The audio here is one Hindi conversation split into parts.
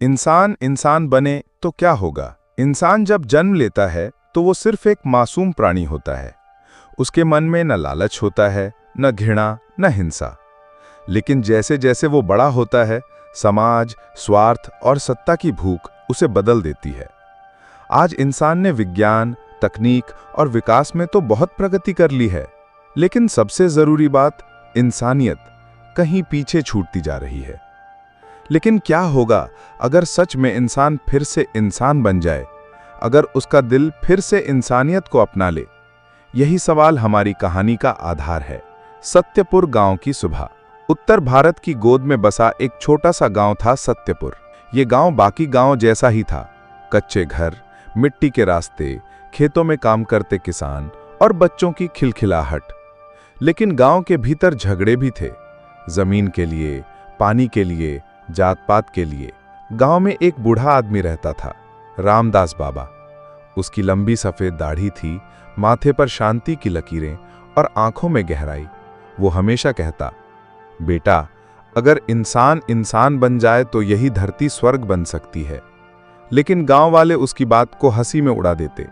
इंसान इंसान बने तो क्या होगा। इंसान जब जन्म लेता है तो वो सिर्फ एक मासूम प्राणी होता है। उसके मन में न लालच होता है, न घृणा, न हिंसा। लेकिन जैसे जैसे वो बड़ा होता है, समाज, स्वार्थ और सत्ता की भूख उसे बदल देती है। आज इंसान ने विज्ञान, तकनीक और विकास में तो बहुत प्रगति कर ली है, लेकिन सबसे जरूरी बात, इंसानियत कहीं पीछे छूटती जा रही है। लेकिन क्या होगा अगर सच में इंसान फिर से इंसान बन जाए, अगर उसका दिल फिर से इंसानियत को अपना ले? यही सवाल हमारी कहानी का आधार है। सत्यपुर गांव की सुबह। उत्तर भारत की गोद में बसा एक छोटा सा गांव था सत्यपुर। ये गांव बाकी गांव जैसा ही था। कच्चे घर, मिट्टी के रास्ते, खेतों में काम करते किसान और बच्चों की खिलखिलाहट। लेकिन गांव के भीतर झगड़े भी थे, जमीन के लिए, पानी के लिए, जात पात के लिए। गांव में एक बूढ़ा आदमी रहता था, रामदास बाबा। उसकी लंबी सफेद दाढ़ी थी, माथे पर शांति की लकीरें और आंखों में गहराई। वो हमेशा कहता, बेटा, अगर इंसान इंसान बन जाए तो यही धरती स्वर्ग बन सकती है। लेकिन गांव वाले उसकी बात को हंसी में उड़ा देते।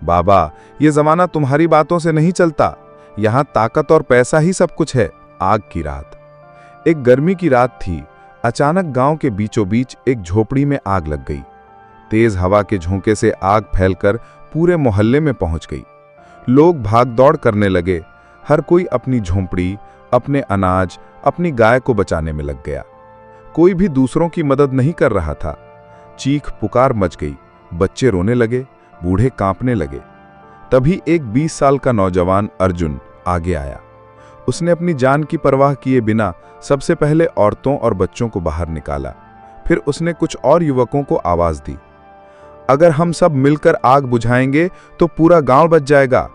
बाबा, ये जमाना तुम्हारी बातों से नहीं चलता। यहां ताकत और पैसा ही सब कुछ है। आग की रात। एक गर्मी की रात थी। अचानक गांव के बीचों बीच एक झोपड़ी में आग लग गई। तेज हवा के झोंके से आग फैलकर पूरे मोहल्ले में पहुंच गई। लोग भाग दौड़ करने लगे। हर कोई अपनी झोंपड़ी, अपने अनाज, अपनी गाय को बचाने में लग गया। कोई भी दूसरों की मदद नहीं कर रहा था। चीख पुकार मच गई। बच्चे रोने लगे, बूढ़े कांपने लगे। तभी एक 20 साल का नौजवान अर्जुन आगे आया। उसने अपनी जान की परवाह किए बिना सबसे पहले औरतों और बच्चों को बाहर निकाला। फिर उसने कुछ और युवकों को आवाज दी, अगर हम सब मिलकर आग बुझाएंगे तो पूरा गांव बच जाएगा।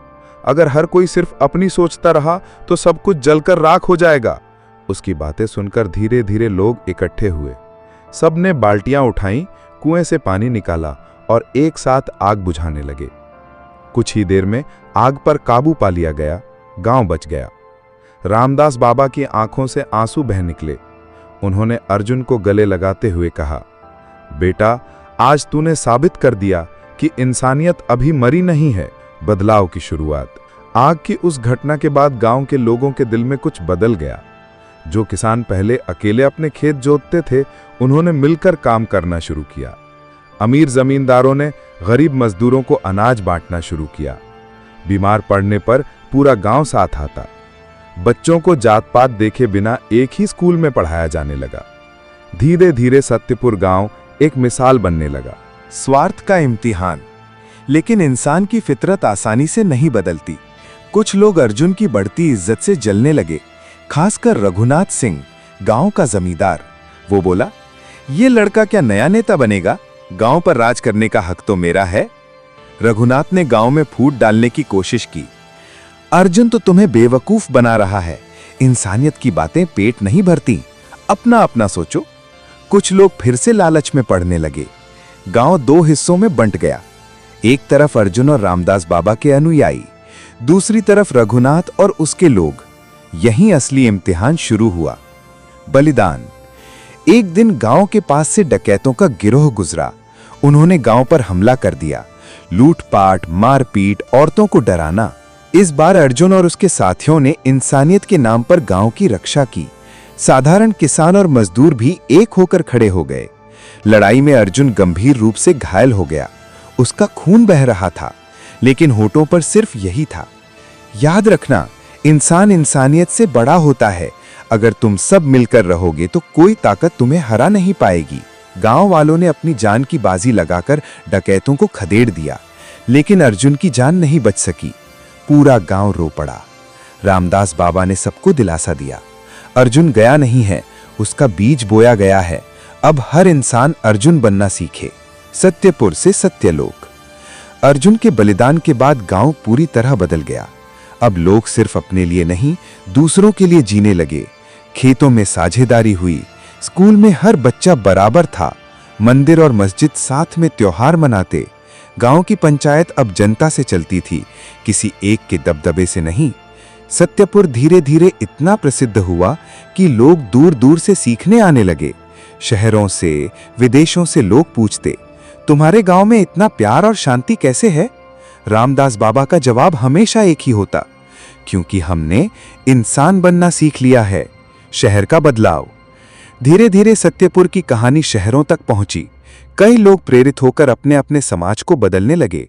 अगर हर कोई सिर्फ अपनी सोचता रहा तो सब कुछ जलकर राख हो जाएगा। उसकी बातें सुनकर धीरे धीरे लोग इकट्ठे हुए। सबने बाल्टियां उठाईं, कुएं से पानी निकाला और एक साथ आग बुझाने लगे। कुछ ही देर में आग पर काबू पा लिया गया। गांव बच गया। रामदास बाबा की आंखों से आंसू बह निकले। उन्होंने अर्जुन को गले लगाते हुए कहा, बेटा, आज तूने साबित कर दिया कि इंसानियत अभी मरी नहीं है, बदलाव की शुरुआत। आग की उस घटना के बाद गांव के लोगों के दिल में कुछ बदल गया। जो किसान पहले अकेले अपने खेत जोतते थे, उन्होंने मिलकर काम करना शुरू किया। अमीर जमींदारों ने गरीब मजदूरों को अनाज बांटना शुरू किया। बीमार पड़ने पर पूरा गांव साथ आता। बच्चों को जात पात देखे बिना एक ही स्कूल में पढ़ाया जाने लगा। धीरे धीरे सत्यपुर गांव एक मिसाल बनने लगा। स्वार्थ का इम्तिहान। लेकिन इंसान की फितरत आसानी से नहीं बदलती। कुछ लोग अर्जुन की बढ़ती इज्जत से जलने लगे, खासकर रघुनाथ सिंह, गांव का जमींदार। वो बोला, ये लड़का क्या नया नेता बनेगा? गांव पर राज करने का हक तो मेरा है। रघुनाथ ने गांव में फूट डालने की कोशिश की। अर्जुन तो तुम्हें बेवकूफ बना रहा है। इंसानियत की बातें पेट नहीं भरती, अपना अपना सोचो। कुछ लोग फिर से लालच में पड़ने लगे। गांव दो हिस्सों में बंट गया। एक तरफ अर्जुन और रामदास बाबा के अनुयायी, दूसरी तरफ रघुनाथ और उसके लोग। यहीं असली इम्तिहान शुरू हुआ। बलिदान। एक दिन गांव के पास से डकैतों का गिरोह गुजरा। उन्होंने गांव पर हमला कर दिया। लूटपाट, मारपीट, औरतों को डराना। इस बार अर्जुन और उसके साथियों ने इंसानियत के नाम पर गांव की रक्षा की। साधारण किसान और मजदूर भी एक होकर खड़े हो गए। लड़ाई में अर्जुन गंभीर रूप से घायल हो गया। उसका खून बह रहा था, लेकिन होठों पर सिर्फ यही था, याद रखना, इंसान इंसानियत से बड़ा होता है। अगर तुम सब मिलकर रहोगे तो कोई ताकत तुम्हें हरा नहीं पाएगी। गांव वालों ने अपनी जान की बाजी लगाकर डकैतों को खदेड़ दिया, लेकिन अर्जुन की जान नहीं बच सकी। पूरा गांव रो पड़ा। रामदास बाबा ने सबको दिलासा दिया, अर्जुन गया नहीं है, उसका बीज बोया गया है। अब हर इंसान अर्जुन बनना सीखे। सत्यपुर से सत्यलोक। अर्जुन के बलिदान के बाद गांव पूरी तरह बदल गया। अब लोग सिर्फ अपने लिए नहीं, दूसरों के लिए जीने लगे। खेतों में साझेदारी हुई। स्कूल में हर बच्चा बराबर था। मंदिर और मस्जिद साथ में त्योहार मनाते। गांव की पंचायत अब जनता से चलती थी, किसी एक के दबदबे से नहीं। सत्यपुर धीरे धीरे इतना प्रसिद्ध हुआ कि लोग दूर दूर से सीखने आने लगे। शहरों से, विदेशों से लोग पूछते, तुम्हारे गांव में इतना प्यार और शांति कैसे है? रामदास बाबा का जवाब हमेशा एक ही होता, क्योंकि हमने इंसान बनना सीख लिया है। शहर का बदलाव। धीरे धीरे सत्यपुर की कहानी शहरों तक पहुंची। कई लोग प्रेरित होकर अपने अपने समाज को बदलने लगे।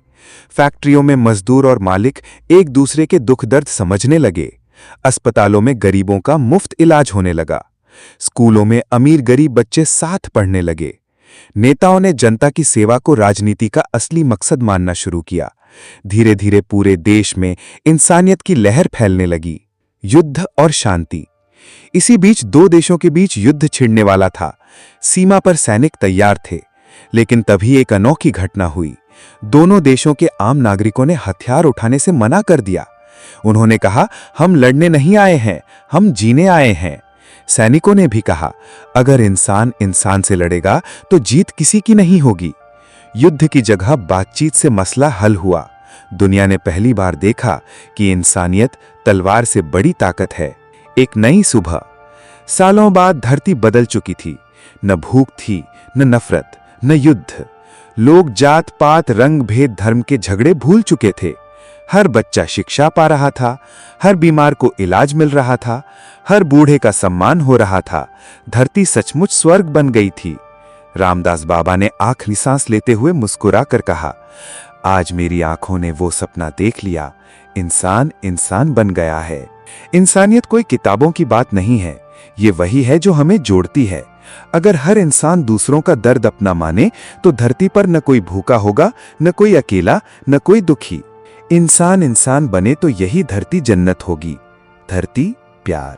फैक्ट्रियों में मजदूर और मालिक एक दूसरे के दुख दर्द समझने लगे। अस्पतालों में गरीबों का मुफ्त इलाज होने लगा। स्कूलों में अमीर गरीब बच्चे साथ पढ़ने लगे। नेताओं ने जनता की सेवा को राजनीति का असली मकसद मानना शुरू किया। धीरे धीरे पूरे देश में इंसानियत की लहर फैलने लगी। युद्ध और शांति। इसी बीच दो देशों के बीच युद्ध छिड़ने वाला था। सीमा पर सैनिक तैयार थे, लेकिन तभी एक अनोखी घटना हुई। दोनों देशों के आम नागरिकों ने हथियार उठाने से मना कर दिया। उन्होंने कहा, हम लड़ने नहीं आए हैं, हम जीने आए हैं। सैनिकों ने भी कहा, अगर इंसान इंसान से लड़ेगा तो जीत किसी की नहीं होगी। युद्ध की जगह बातचीत से मसला हल हुआ। दुनिया ने पहली बार देखा कि इंसानियत तलवार से बड़ी ताकत है। एक नई सुबह। सालों बाद धरती बदल चुकी थी। न भूख थी, न नफरत, न युद्ध। लोग जात पात, रंग भेद, धर्म के झगड़े भूल चुके थे। हर बच्चा शिक्षा पा रहा था, हर बीमार को इलाज मिल रहा था, हर बूढ़े का सम्मान हो रहा था। धरती सचमुच स्वर्ग बन गई थी। रामदास बाबा ने आखिरी सांस लेते हुए मुस्कुरा कर कहा, आज मेरी आंखों ने वो सपना देख लिया, इंसान इंसान बन गया है। इंसानियत कोई किताबों की बात नहीं है, ये वही है जो हमें जोड़ती है। अगर हर इंसान दूसरों का दर्द अपना माने तो धरती पर न कोई भूखा होगा, न कोई अकेला, न कोई दुखी। इंसान इंसान बने तो यही धरती जन्नत होगी। धरती प्यार।